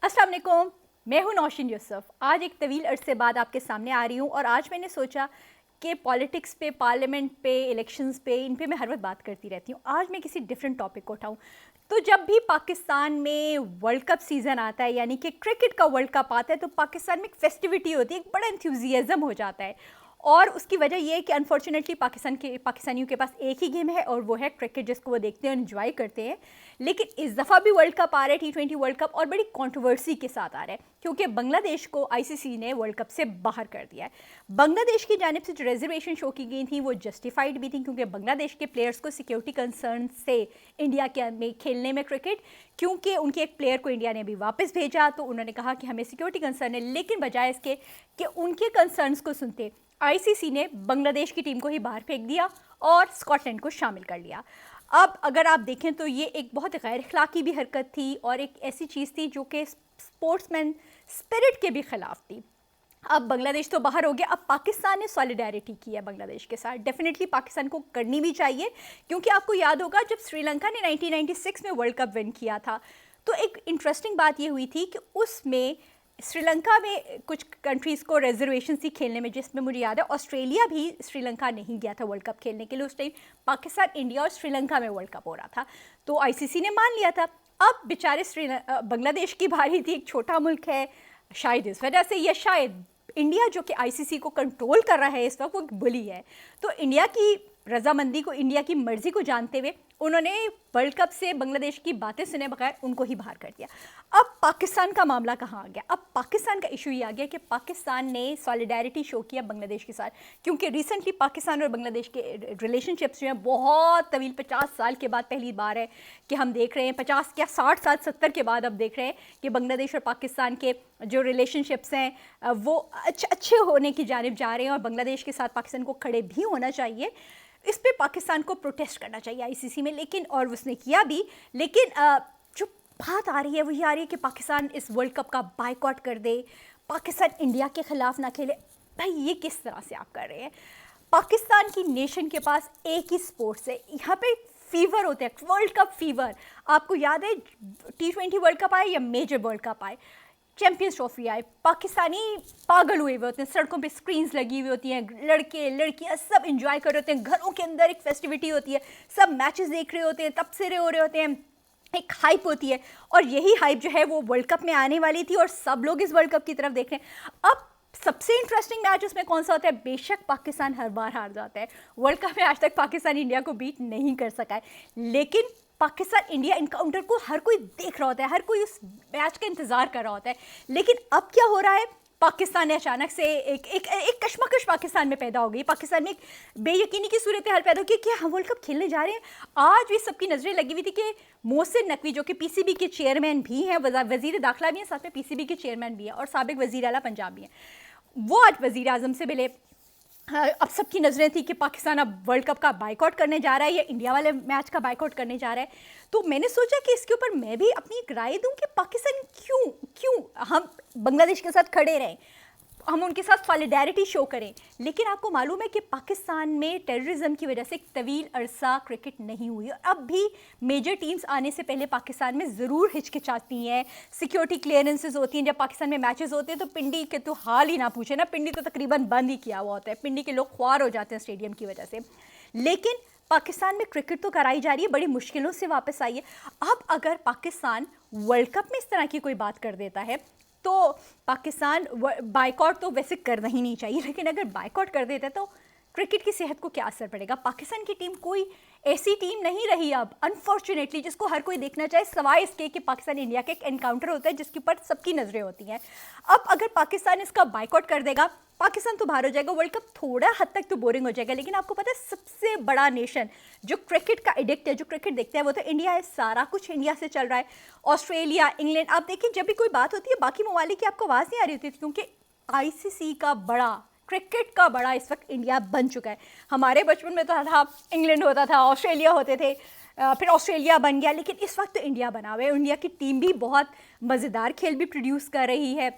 अस्सलाम वालेकुम, मैं हूं नौशीन यूसुफ। आज एक तवील अरसे बाद आपके सामने आ रही हूं और आज मैंने सोचा कि पॉलिटिक्स पे, पार्लियामेंट पे, इलेक्शंस पे, इन पे मैं हर वक्त बात करती रहती हूं। आज मैं किसी डिफरेंट टॉपिक को उठाऊं। तो जब भी पाकिस्तान में वर्ल्ड कप सीज़न आता है, यानी कि क्रिकेट का वर्ल्ड कप आता है, तो पाकिस्तान में एक फेस्टिविटी होती है, एक बड़ा एंथुजियाज़म हो जाता है। और उसकी वजह यह है कि अनफॉर्चुनेटली पाकिस्तानियों के पास एक ही गेम है और वो है क्रिकेट, जिसको वो देखते हैं, एंजॉय करते हैं। लेकिन इस दफ़ा भी वर्ल्ड कप आ रहा है, T20 वर्ल्ड कप, और बड़ी कंट्रोवर्सी के साथ आ रहा है क्योंकि बांग्लादेश को आईसीसी ने वर्ल्ड कप से बाहर कर दिया है। बांग्लादेश की जानिब से जो रिजर्वेशन शो की गई थी वो जस्टिफाइड भी थी, क्योंकि बांग्लादेश के प्लेयर्स को सिक्योरिटी कंसर्न से इंडिया के में खेलने में क्रिकेट, क्योंकि उनके एक प्लेयर को इंडिया ने अभी वापस भेजा, तो उन्होंने कहा कि हमें सिक्योरिटी कंसर्न है। लेकिन बजाय इसके कि उनके कंसर्न्स को सुनते, आईसीसी ने बांग्लादेश की टीम को ही बाहर फेंक दिया और स्कॉटलैंड को शामिल कर लिया। अब अगर आप देखें तो ये एक बहुत गैर अखलाकी भी हरकत थी और एक ऐसी चीज़ थी जो कि स्पोर्ट्समैन स्पिरिट के भी ख़िलाफ़ थी। अब बांग्लादेश तो बाहर हो गया, अब पाकिस्तान ने सॉलिडारिटी की है बांग्लादेश के साथ। डेफिनेटली पाकिस्तान को करनी भी चाहिए, क्योंकि आपको याद होगा जब श्रीलंका ने 1996 में वर्ल्ड कप विन किया था, तो एक इंटरेस्टिंग बात ये हुई थी कि उसमें श्रीलंका में कुछ कंट्रीज़ को रिजर्वेशन थी खेलने में, जिसमें मुझे याद है ऑस्ट्रेलिया भी श्रीलंका नहीं गया था वर्ल्ड कप खेलने के लिए। उस टाइम पाकिस्तान, इंडिया और श्रीलंका में वर्ल्ड कप हो रहा था, तो आईसीसी ने मान लिया था। अब बेचारे बांग्लादेश की बारी थी, एक छोटा मुल्क है, शायद इस वजह से, या शायद इंडिया जो कि आईसीसी को कंट्रोल कर रहा है इस वक्त, वो एक बुली है। तो इंडिया की रजामंदी को, इंडिया की मर्जी को जानते हुए उन्होंने वर्ल्ड कप से बांग्लादेश की बातें सुने बगैर उनको ही बाहर कर दिया। अब पाकिस्तान का मामला कहाँ आ गया? अब पाकिस्तान का इशू ये आ गया कि पाकिस्तान ने सॉलिडारिटी शो किया बांग्लादेश के साथ, क्योंकि रिसेंटली पाकिस्तान और बांग्लादेश के रिलेशनशिप्स जो हैं बहुत तवील, 50 साल के बाद पहली बार है कि हम देख रहे हैं, 50 क्या 60 साल 70 के बाद अब देख रहे हैं कि बांग्लादेश और पाकिस्तान के जो रिलेशनशिप्स हैं वो अच्छे होने की जानिब जा रहे हैं, और बांग्लादेश के साथ पाकिस्तान को खड़े भी होना चाहिए। इस पे पाकिस्तान को प्रोटेस्ट करना चाहिए आईसीसी में, लेकिन और उसने किया भी। लेकिन जो बात आ रही है वो ये आ रही है कि पाकिस्तान इस वर्ल्ड कप का बायकॉट कर दे, पाकिस्तान इंडिया के ख़िलाफ़ ना खेले। भाई ये किस तरह से आप कर रहे हैं? पाकिस्तान की नेशन के पास एक ही स्पोर्ट्स है, यहाँ पे फीवर होते हैं, वर्ल्ड कप फीवर। आपको याद है T20 वर्ल्ड कप आए या मेजर वर्ल्ड कप आए, चैंपियंस ट्रॉफी आए, पाकिस्तानी पागल हुए हुए होते हैं, सड़कों पे स्क्रीन्स लगी हुई होती हैं, लड़के लड़कियां सब इंजॉय कर रहे होते हैं, घरों के अंदर एक फेस्टिविटी होती है, सब मैचेस देख रहे होते हैं, तबसरे हो रहे होते हैं, एक हाइप होती है। और यही हाइप जो है वो वर्ल्ड कप में आने वाली थी और सब लोग इस वर्ल्ड कप की तरफ देख रहे हैं। अब सबसे इंटरेस्टिंग मैच उसमें कौन सा होता है? बेशक पाकिस्तान हर बार हार जाता है, वर्ल्ड कप में आज तक पाकिस्तान इंडिया को बीट नहीं कर सका है, लेकिन पाकिस्तान इंडिया इनकाउंटर को हर कोई देख रहा होता है, हर कोई उस मैच का इंतज़ार कर रहा होता है। लेकिन अब क्या हो रहा है? पाकिस्तान ने अचानक से एक कशमकश पाकिस्तान में पैदा हो गई, पाकिस्तान में एक बेयकीनी की सूरत हाल पैदा हो गई कि हम वर्ल्ड कप खेलने जा रहे हैं। आज भी सबकी नज़रें लगी हुई थी कि मोहसिन नकवी जो कि पीसीबी के चेयरमैन भी हैं, वज़ीर दाखिला भी हैं, साथ में पीसीबी के चेयरमैन भी हैं और साबिक वज़ीर आला पंजाब भी हैं, वो आज वज़ीर आज़म से मिले। अब सबकी नज़रें थी कि पाकिस्तान अब वर्ल्ड कप का बायकॉट करने जा रहा है या इंडिया वाले मैच का बायकॉट करने जा रहा है। तो मैंने सोचा कि इसके ऊपर मैं भी अपनी एक राय दूं कि पाकिस्तान क्यों हम बांग्लादेश के साथ खड़े रहें, हम उनके साथ सॉलिडारिटी शो करें। लेकिन आपको मालूम है कि पाकिस्तान में टेररिज्म की वजह से एक तवील अरसा क्रिकेट नहीं हुई, और अब भी मेजर टीम्स आने से पहले पाकिस्तान में ज़रूर हिचकिचाती हैं, सिक्योरिटी क्लियरेंसेस होती हैं। जब पाकिस्तान में मैचेस होते हैं तो पिंडी के तो हाल ही ना पूछे ना, पिंडी तो तकरीबन बंद ही किया हुआ होता है, पिंडी के लोग ख्वार हो जाते हैं स्टेडियम की वजह से। लेकिन पाकिस्तान में क्रिकेट तो कराई जा रही है, बड़ी मुश्किलों से वापस आई है। अब अगर पाकिस्तान वर्ल्ड कप में इस तरह की कोई बात कर देता है तो पाकिस्तान बायकॉट तो वैसे करना ही नहीं चाहिए, लेकिन अगर बायकॉट कर देता है तो क्रिकेट की सेहत को क्या असर पड़ेगा? पाकिस्तान की टीम कोई ऐसी टीम नहीं रही अब, अनफॉर्चुनेटली, जिसको हर कोई देखना चाहे, सवाए इसके कि पाकिस्तान इंडिया का एक एनकाउंटर होता है जिसके ऊपर सबकी नज़रें होती हैं। अब अगर पाकिस्तान इसका बायकॉट कर देगा, पाकिस्तान तो बाहर हो जाएगा, वर्ल्ड कप थोड़ा हद तक तो बोरिंग हो जाएगा। लेकिन आपको पता है सबसे बड़ा नेशन जो क्रिकेट का एडिक्ट है, जो क्रिकेट देखता है, वो तो इंडिया है। सारा कुछ इंडिया से चल रहा है। ऑस्ट्रेलिया, इंग्लैंड, आप देखिए जब भी कोई बात होती है बाकी ममालिक की आपको आवाज़ नहीं आ रही होती, क्योंकि आईसीसी का बड़ा, क्रिकेट का बड़ा इस वक्त इंडिया बन चुका है। हमारे बचपन में तो था इंग्लैंड होता था, ऑस्ट्रेलिया होते थे, फिर ऑस्ट्रेलिया बन गया, लेकिन इस वक्त तो इंडिया बना हुआ है। इंडिया की टीम भी बहुत मज़ेदार खेल भी प्रोड्यूस कर रही है,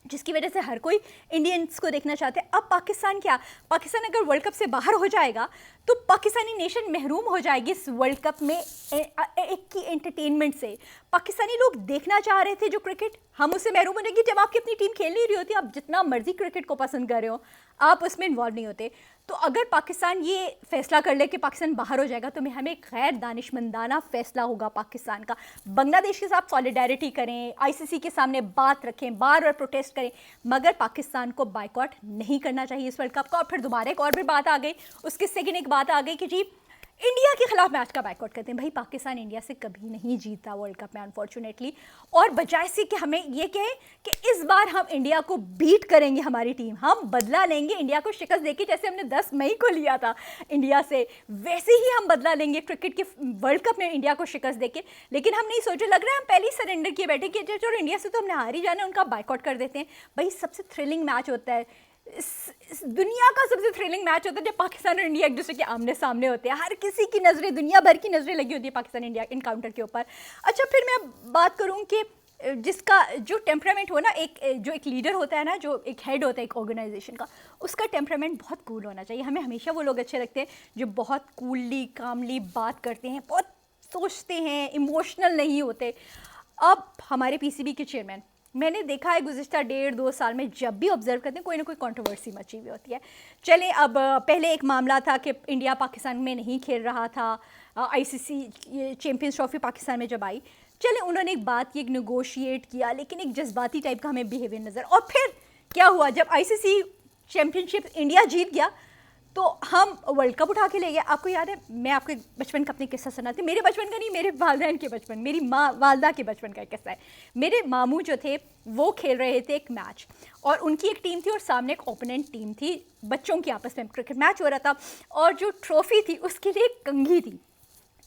जिसकी वजह से हर कोई इंडियंस को देखना चाहते हैं। अब पाकिस्तान क्या, पाकिस्तान अगर वर्ल्ड कप से बाहर हो जाएगा तो पाकिस्तानी नेशन महरूम हो जाएगी इस वर्ल्ड कप में एक की एंटरटेनमेंट से। पाकिस्तानी लोग देखना चाह रहे थे जो क्रिकेट, हम उससे महरूम हो जाएंगे। जब आपकी अपनी टीम खेल नहीं रही होती, आप जितना मर्जी क्रिकेट को पसंद कर रहे हो, आप उसमें इन्वॉल्व नहीं होते। तो अगर पाकिस्तान ये फैसला कर ले कि पाकिस्तान बाहर हो जाएगा, तो हमें गैर दानिशमंदाना फैसला होगा पाकिस्तान का। बांग्लादेश के साथ सॉलिडारिटी करें, आईसीसी के सामने बात रखें, बार बार प्रोटेस्ट करें, मगर पाकिस्तान को बाइकआउट नहीं करना चाहिए इस वर्ल्ड कप का। और फिर दोबारा एक और भी बात आ गई, उसके सेकंड एक बात आ गई कि जी इंडिया के खिलाफ मैच का बाइकआउट करते हैं। भाई पाकिस्तान इंडिया से कभी नहीं जीता वर्ल्ड कप में अनफॉर्चुनेटली, और बजाय से कि हमें ये कहें कि इस बार हम इंडिया को बीट करेंगे, हमारी टीम, हम बदला लेंगे इंडिया को शिकस्त देके, जैसे हमने 10 मई को लिया था इंडिया से, वैसे ही हम बदला लेंगे क्रिकेट के वर्ल्ड कप में इंडिया को शिकस्त देके। लेकिन हम नहीं सोचे, लग रहा है हम पहले ही सरेंडर किए बैठे कि चलो इंडिया से तो हमने हार ही जाना है, उनका बाइकआउट कर देते हैं। भाई सबसे थ्रिलिंग मैच होता है, इस दुनिया का सबसे थ्रिलिंग मैच होता है जब पाकिस्तान और इंडिया एक दूसरे के आमने सामने होते हैं। हर किसी की नज़रें, दुनिया भर की नज़रें लगी होती है पाकिस्तान इंडिया इनकाउंटर के ऊपर। अच्छा, फिर मैं बात करूं कि जिसका जो टेम्परामेंट हो ना, एक लीडर होता है ना, जो एक हेड होता है एक ऑर्गेनाइजेशन का, उसका टेम्परामेंट बहुत कूल होना चाहिए। हमें हमेशा वो लोग अच्छे लगते हैं जो बहुत कूलली कामली बात करते हैं, बहुत सोचते हैं, इमोशनल नहीं होते। अब हमारे पीसीबी के चेयरमैन, मैंने देखा है गुज़िश्ता 1.5-2 साल में जब भी ऑब्जर्व करते हैं कोई ना कोई कंट्रोवर्सी मची हुई होती है। चलें, अब पहले एक मामला था कि इंडिया पाकिस्तान में नहीं खेल रहा था, आईसीसी चैंपियंस ट्रॉफी पाकिस्तान में जब आई, चलें उन्होंने एक बात की, एक नेगोशिएट किया, लेकिन एक जज्बाती टाइप का हमें बिहेवियर नज़र। और फिर क्या हुआ, जब आईसीसी चैम्पियनशिप इंडिया जीत गया तो हम वर्ल्ड कप उठा के ले गए। आपको याद है, मैं आपके बचपन का अपने किस्सा सुनाती, मेरे बचपन का नहीं, मेरे वालिदैन के बचपन, मेरी माँ वालदा के बचपन का एक किस्सा है। मेरे मामू जो थे वो खेल रहे थे एक मैच, और उनकी एक टीम थी और सामने एक ओपोनेंट टीम थी, बच्चों की आपस में क्रिकेट मैच हो रहा था, और जो ट्रॉफी थी उसके लिए एक कंघी थी।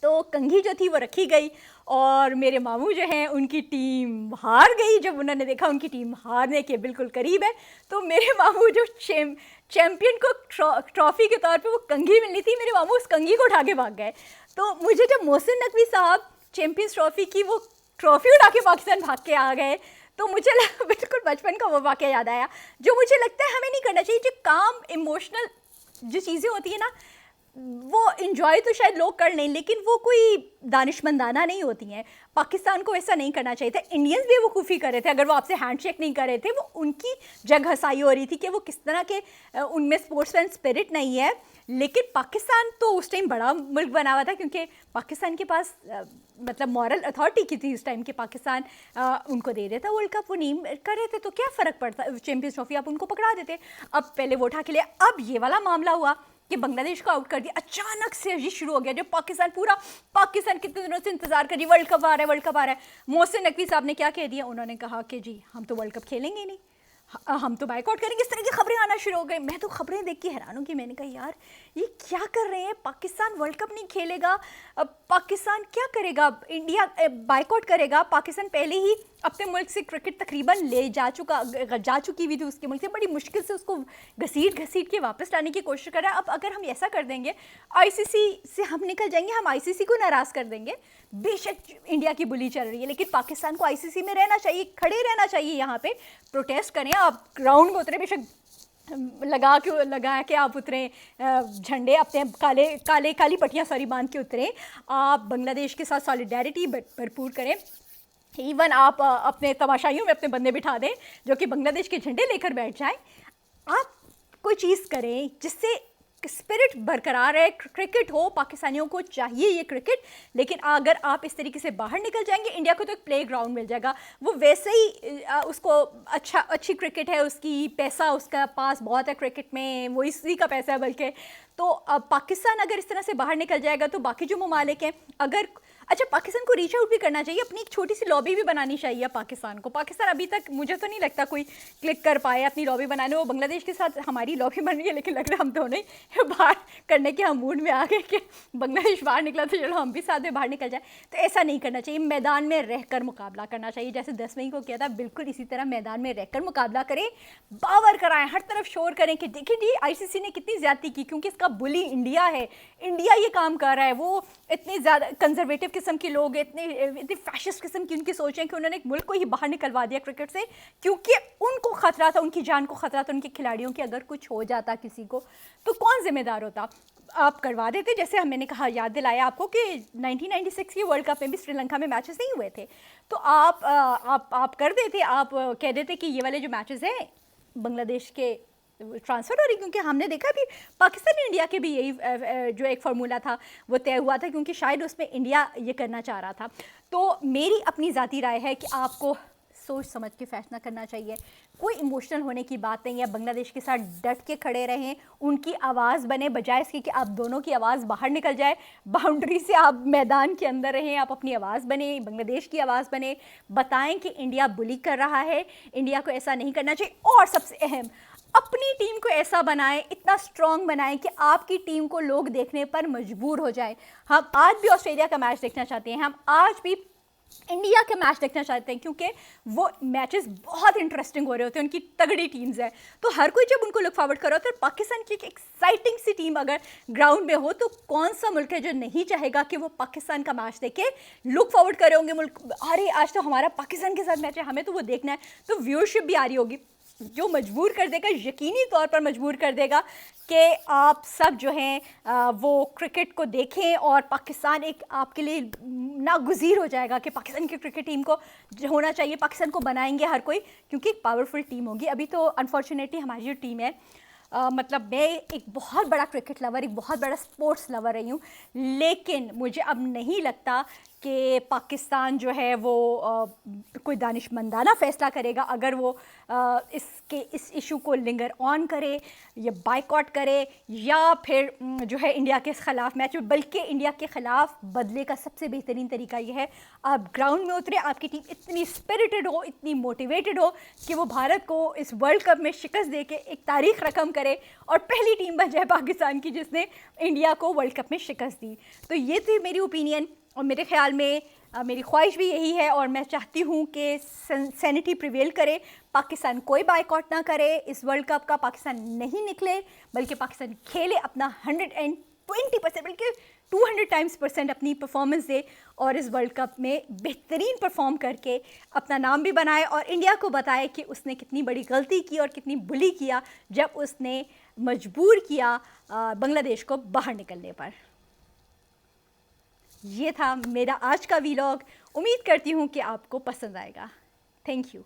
तो कंघी जो थी वो रखी गई, और मेरे मामू जो हैं उनकी टीम हार गई। जब उन्होंने देखा उनकी टीम हारने के बिल्कुल करीब है, तो मेरे मामू जो चैम्पियन को ट्रॉफी के तौर पे वो कंघी मिलनी थी, मेरे मामू उस कंघी को उठा के भाग गए। तो मुझे जब मोहसिन नकवी साहब चैम्पियंस ट्रॉफी की वो ट्रॉफी उठा के पाकिस्तान भाग के आ गए, तो मुझे बिल्कुल बचपन का वो वाक़या याद आया, जो मुझे लगता है हमें नहीं करना चाहिए। जो काम इमोशनल जो चीज़ें होती है ना, वो इन्जॉय तो शायद लोग कर लें, लेकिन वो कोई दानिशमंदाना नहीं होती हैं। पाकिस्तान को ऐसा नहीं करना चाहिए था। इंडियंस भी वकूफ़ी कर रहे थे, अगर वो आपसे हैंडशेक नहीं कर रहे थे, वो उनकी जगह हसाई हो रही थी कि वो किस तरह के उनमें स्पोर्ट्समैन स्पिरिट नहीं है। लेकिन पाकिस्तान तो उस टाइम बड़ा मुल्क बना हुआ था, क्योंकि पाकिस्तान के पास मतलब मॉरल अथॉरिटी की थी उस टाइम के, पाकिस्तान उनको दे देता वर्ल्ड कप, वो नहीं कर रहे थे तो क्या फ़र्क पड़ता, चैम्पियंस ट्रॉफी आप उनको पकड़ा देते। अब पहले वो उठा के लिए, अब ये वाला मामला हुआ कि बांग्लादेश को आउट कर दिया, अचानक से ये शुरू हो गया। जब पाकिस्तान कितने दिनों से इंतजार कर रही, वर्ल्ड कप आ रहा है, वर्ल्ड कप आ रहा है। मोहसिन नकवी साहब ने क्या कह दिया, उन्होंने कहा कि जी हम तो वर्ल्ड कप खेलेंगे ही नहीं, हम तो बाइकआउट करेंगे। इस तरह की खबरें आना शुरू हो गई। मैं तो खबरें देख के हैरान हूँ कि मैंने कहा यार ये क्या कर रहे हैं, पाकिस्तान वर्ल्ड कप नहीं खेलेगा, पाकिस्तान क्या करेगा, इंडिया बाइकआउट करेगा। पाकिस्तान पहले ही अपने मुल्क से क्रिकेट तकरीबन जा चुकी हुई थी उसके मुल्क से, बड़ी मुश्किल से उसको घसीट के वापस लाने की कोशिश कर रहा है। अब अगर हम ऐसा कर देंगे, आईसीसी से हम निकल जाएंगे, हम आईसीसी को नाराज़ कर देंगे। बेशक इंडिया की बुली चल रही है, लेकिन पाकिस्तान को आईसीसी में रहना चाहिए, खड़े रहना चाहिए, यहाँ पे प्रोटेस्ट करें, आप ग्राउंड में उतरे, बेशक लगा के आप उतरे, झंडे अपने काली पट्टियाँ बांध के उतरे, आप बांग्लादेश के साथ सॉलिडारिटी भरपूर करें। इवन आप अपने तमाशाइयों में अपने बंदे बिठा दें जो कि बांग्लादेश के झंडे लेकर बैठ जाएं। आप कोई चीज़ करें जिससे स्पिरिट बरकरार है। क्रिकेट हो, पाकिस्तानियों को चाहिए ये क्रिकेट, लेकिन अगर आप इस तरीके से बाहर निकल जाएंगे, इंडिया को तो एक प्ले ग्राउंड मिल जाएगा। वो वैसे ही उसको अच्छी क्रिकेट है, उसकी पैसा उसका पास बहुत है क्रिकेट में, वो इसी का पैसा है बल्कि। तो पाकिस्तान अगर इस तरह से बाहर निकल जाएगा तो बाकी जो ममालिक हैं, अगर अच्छा पाकिस्तान को रीच आउट भी करना चाहिए, अपनी एक छोटी सी लॉबी भी बनानी चाहिए पाकिस्तान को। पाकिस्तान अभी तक मुझे तो नहीं लगता कोई क्लिक कर पाए अपनी लॉबी बनाने। वो बांग्लादेश के साथ हमारी लॉबी बन रही है, लेकिन लग रहा है हम दोनों ही बाहर करने के हम मूड में आ गए कि बांग्लादेश बाहर निकला तो चलो हम भी साथ में बाहर निकल जाए। तो ऐसा नहीं करना चाहिए, मैदान में रहकर मुकाबला करना चाहिए, जैसे 10 मई को किया था, बिल्कुल इसी तरह मैदान में रहकर मुकाबला करें, बावर कराएं, हर तरफ शोर करें कि देखिए जी आईसीसी ने कितनी ज्यादती की, क्योंकि इसका बुली इंडिया है, इंडिया ये काम कर रहा है। वो इतनी ज़्यादा कंजर्वेटिव किस्म के लोग, इतनी फैशिस्ट किस्म की उनकी सोच है कि उन्होंने एक मुल्क को ही बाहर निकलवा दिया क्रिकेट से, क्योंकि उनको खतरा था, उनकी जान को खतरा था, उनके खिलाड़ियों की अगर कुछ हो जाता किसी को तो कौन जिम्मेदार होता। आप करवा देते, जैसे मैंने कहा, याद दिलाया आपको कि 1996 के वर्ल्ड कप में भी श्रीलंका में मैचेस नहीं हुए थे, तो आप कर देते, आप कह देते कि ये वाले जो मैचेस हैं बांग्लादेश के ट्रांसफ़र हो रही, क्योंकि हमने देखा भी पाकिस्तान इंडिया के भी यही जो एक फार्मूला था वो तय हुआ था, क्योंकि शायद उसमें इंडिया ये करना चाह रहा था। तो मेरी अपनी ज़ाती राय है कि आपको सोच समझ के फैसला करना चाहिए, कोई इमोशनल होने की बात नहीं है। बांग्लादेश के साथ डट के खड़े रहें, उनकी आवाज़ बने, बजाय इसके कि आप दोनों की आवाज़ बाहर निकल जाए, बाउंड्री से आप मैदान के अंदर रहें, आप अपनी आवाज़ बने, बांग्लादेश की आवाज़ बने, बताएं कि इंडिया बुली कर रहा है, इंडिया को ऐसा नहीं करना चाहिए। और सबसे अहम, अपनी टीम को ऐसा बनाएं, इतना स्ट्रांग बनाएं कि आपकी टीम को लोग देखने पर मजबूर हो जाएं। हम आज भी ऑस्ट्रेलिया का मैच देखना चाहते हैं, हम आज भी इंडिया के मैच देखना चाहते हैं, क्योंकि वो मैचेस बहुत इंटरेस्टिंग हो रहे होते हैं, उनकी तगड़ी टीम्स हैं, तो हर कोई जब उनको लुक फॉरवर्ड कर रहा होता है। पाकिस्तान की एक एक्साइटिंग सी टीम अगर ग्राउंड में हो, तो कौन सा मुल्क है जो नहीं चाहेगा कि वो पाकिस्तान का मैच देखे, लुक फॉरवर्ड करे होंगे मुल्क, अरे आज तो हमारा पाकिस्तान के साथ मैच है, हमें तो वो देखना है, तो व्यूअरशिप भी आ रही होगी, जो मजबूर कर देगा, यकीनी तौर पर मजबूर कर देगा कि आप सब जो हैं वो क्रिकेट को देखें, और पाकिस्तान एक आपके लिए नागुज़ीर हो जाएगा कि पाकिस्तान की क्रिकेट टीम को जो होना चाहिए, पाकिस्तान को बनाएंगे हर कोई, क्योंकि एक पावरफुल टीम होगी। अभी तो अनफॉर्चुनेटली हमारी जो टीम है, मतलब मैं एक बहुत बड़ा क्रिकेट लवर, एक बहुत बड़ा स्पोर्ट्स लवर रही हूँ, लेकिन मुझे अब नहीं लगता कि पाकिस्तान जो है वो कोई दानिशमंदाना फ़ैसला करेगा अगर वो इस इशू को लिंगर ऑन करे या बाइकआउट करे, या फिर जो है इंडिया के ख़िलाफ़ मैच, बल्कि इंडिया के ख़िलाफ़ बदले का सबसे बेहतरीन तरीका ये है, आप ग्राउंड में उतरे, आपकी टीम इतनी स्पिरिटेड हो, इतनी मोटिवेटेड हो कि वो भारत को इस वर्ल्ड कप में शिकस्त दे के एक तारीख़ रकम करे और पहली टीम बन जाए पाकिस्तान की जिसने इंडिया को वर्ल्ड कप में शिकस्त दी। तो ये थी मेरी ओपिनियन, और मेरे ख़्याल में मेरी ख्वाहिश भी यही है, और मैं चाहती हूँ कि सैनिटी प्रिवेल करे, पाकिस्तान कोई बाइकआउट ना करे इस वर्ल्ड कप का, पाकिस्तान नहीं निकले, बल्कि पाकिस्तान खेले अपना 120% बल्कि 200% अपनी परफॉर्मेंस दे, और इस वर्ल्ड कप में बेहतरीन परफॉर्म करके अपना नाम भी बनाए, और इंडिया को बताए कि उसने कितनी बड़ी गलती की और कितनी बुली किया जब उसने मजबूर किया बांग्लादेश को बाहर निकलने पर। ये था मेरा आज का वीलॉग, उम्मीद करती हूँ कि आपको पसंद आएगा। Thank you.